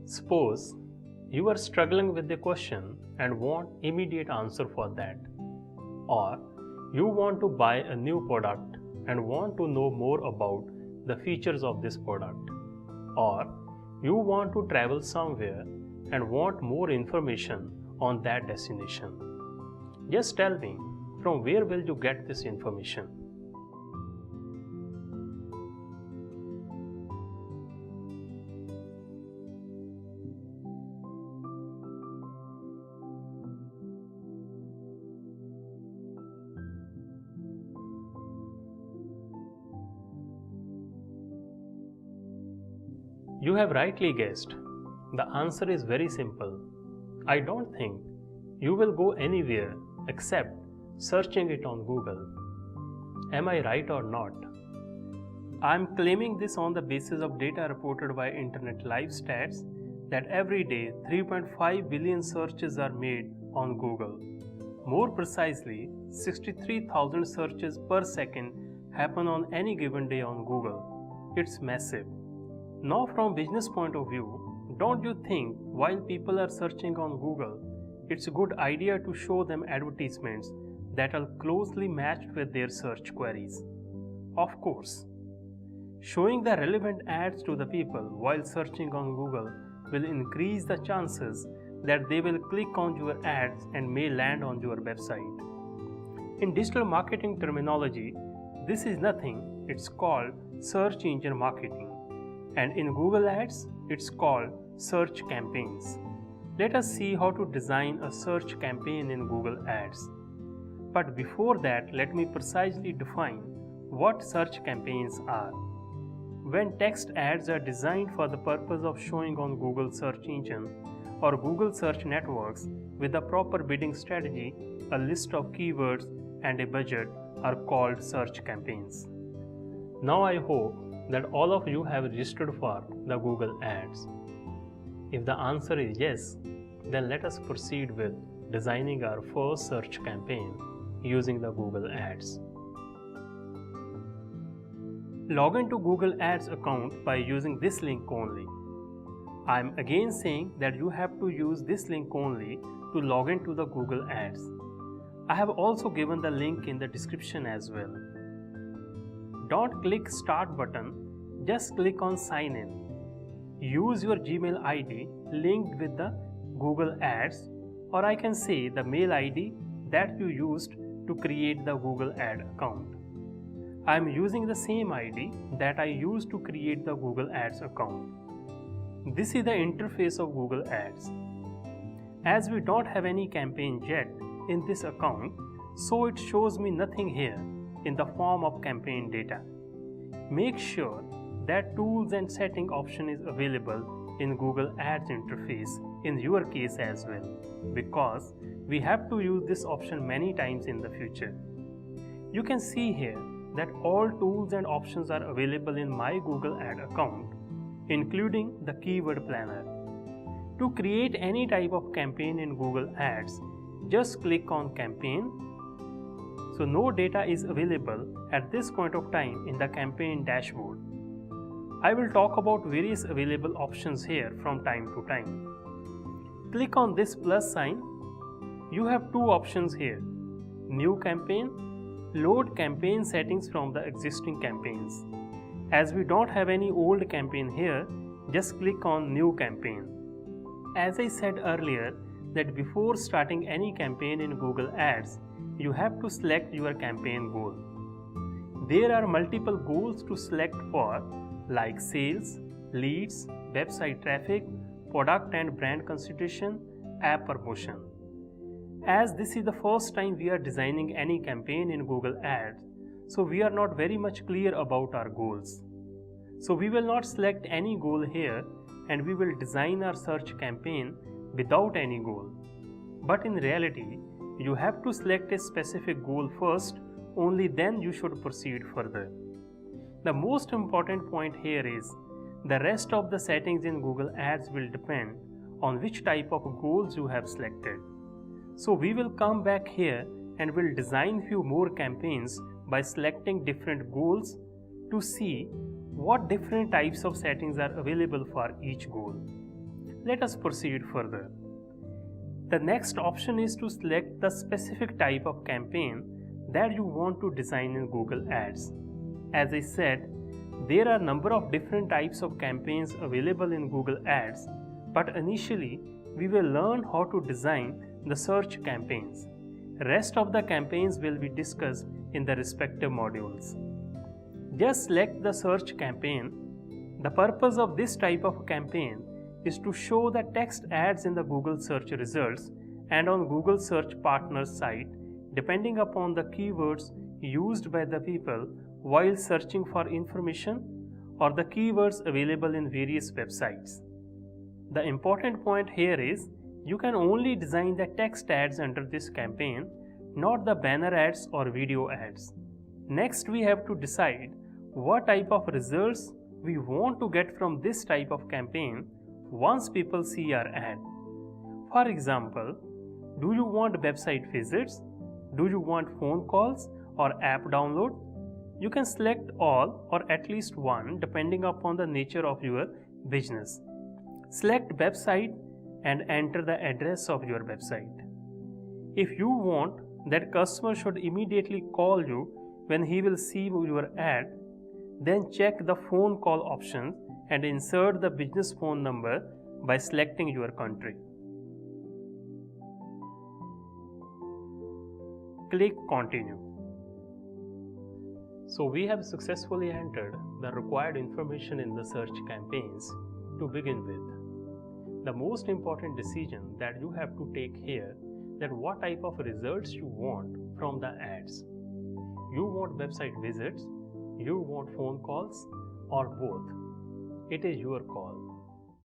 Suppose you are struggling with a question and want immediate answer for that. Or you want to buy a new product and want to know more about the features of this product. Or you want to travel somewhere and want more information on that destination. Just tell me, from where will you get this information? You have rightly guessed. The answer is very simple. I don't think you will go anywhere except searching it on Google. Am I right or not? I am claiming this on the basis of data reported by Internet Live Stats that every day 3.5 billion searches are made on Google. More precisely, 63,000 searches per second happen on any given day on Google. It's massive. Now, from business point of view, don't you think while people are searching on Google, it's a good idea to show them advertisements that are closely matched with their search queries? Of course. Showing the relevant ads to the people while searching on Google will increase the chances that they will click on your ads and may land on your website. In digital marketing terminology, this is nothing, it's called search engine marketing. And in Google Ads, it's called search campaigns. Let us see how to design a search campaign in Google Ads. But before that, let me precisely define what search campaigns are. When text ads are designed for the purpose of showing on Google search engine or Google search networks with a proper bidding strategy, a list of keywords and a budget are called search campaigns. Now I hope that all of you have registered for the Google Ads. If the answer is yes, then let us proceed with designing our first search campaign using the Google Ads. Log into Google Ads account by using this link only. I am again saying that you have to use this link only to log into the Google Ads. I have also given the link in the description as well. Don't click Start button, just click on Sign In. Use your Gmail ID linked with the Google Ads, or I can say the mail ID that you used to create the Google Ad account. I am using the same ID that I used to create the Google Ads account. This is the interface of Google Ads. As we don't have any campaign yet in this account, so it shows me nothing here in the form of campaign data. Make sure that Tools and Setting option is available in Google Ads interface in your case as well, because we have to use this option many times in the future. You can see here that all tools and options are available in my Google Ad account, including the keyword planner. To create any type of campaign in Google Ads, just click on Campaign. So no data is available at this point of time in the campaign dashboard. I will talk about various available options here from time to time. Click on this plus sign. You have two options here. New campaign, load campaign settings from the existing campaigns. As we don't have any old campaign here, just click on New campaign. As I said earlier, that before starting any campaign in Google Ads, you have to select your campaign goal. There are multiple goals to select for, like sales, leads, website traffic, product and brand consideration, app promotion. As this is the first time we are designing any campaign in Google Ads, so we are not very much clear about our goals. So we will not select any goal here and we will design our search campaign without any goal. But in reality, you have to select a specific goal first, only then you should proceed further. The most important point here is the rest of the settings in Google Ads will depend on which type of goals you have selected. So we will come back here and will design few more campaigns by selecting different goals to see what different types of settings are available for each goal. Let us proceed further. The next option is to select the specific type of campaign that you want to design in Google Ads. As I said, there are a number of different types of campaigns available in Google Ads, but initially we will learn how to design the search campaigns. Rest of the campaigns will be discussed in the respective modules. Just select the search campaign. The purpose of this type of campaign is to show the text ads in the Google search results and on Google search partners site depending upon the keywords used by the people while searching for information or the keywords available in various websites. The important point here is you can only design the text ads under this campaign, not the banner ads or video ads. Next, we have to decide what type of results we want to get from this type of campaign once people see our ad. For example, do you want website visits? Do you want phone calls or app download? You can select all or at least one depending upon the nature of your business. Select website and enter the address of your website. If you want that customer should immediately call you when he will see your ad, then check the phone call option and insert the business phone number by selecting your country. Click Continue. So we have successfully entered the required information in the search campaigns to begin with. The most important decision that you have to take here that what type of results you want from the ads. You want website visits, you want phone calls, or both. It is your call.